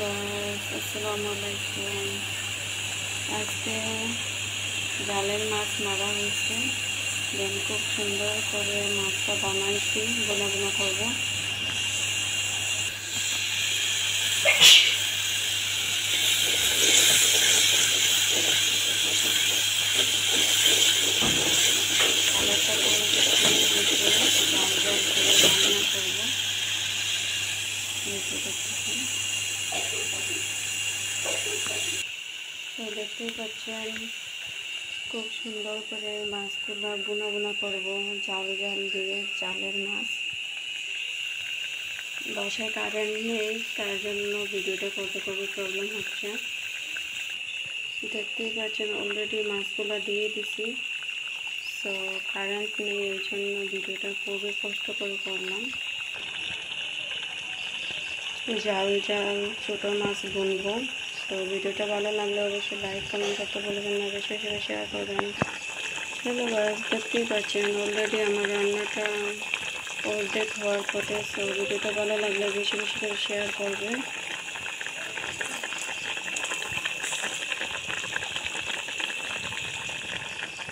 Guys, আসসালামু আলাইকুম। আজকে জালের মাছ মারা হয়েছে। দেন খুব সুন্দর করে মাছটা বানাইছি, বোনা বোনা করবো। আলাদা করে জাল জাল করে রান্না করবো। তো দেখতেই পাচ্ছেন খুব সুন্দর করে মাছগুলো বোনা বোনা করবো জাল জাল দিয়ে। জালের মাছ, বাসায় কারেন্ট নেই, তার জন্য ভিডিওটা করতে খুবই প্রবলেম হচ্ছে। দেখতেই পাচ্ছেন অলরেডি মাছগুলো দিয়ে দিছি। তো কারেন্ট নেই, এই জন্য ভিডিওটা খুবই কষ্ট করে করলাম। জাল জাল ছোটো মাছ বুনবো। তো ভিডিওটা ভালো লাগলে অবশ্যই লাইক কমেন্ট করতে বলবেন না, বেশি বেশি শেয়ার করবেন। হ্যালো গাইস, দেখতেই পাচ্ছেন অলরেডি আমার রান্নাটা অর্ধেক হওয়ার পথে। তো ভিডিওটা ভালো লাগলে বেশি বেশি করে শেয়ার করবেন।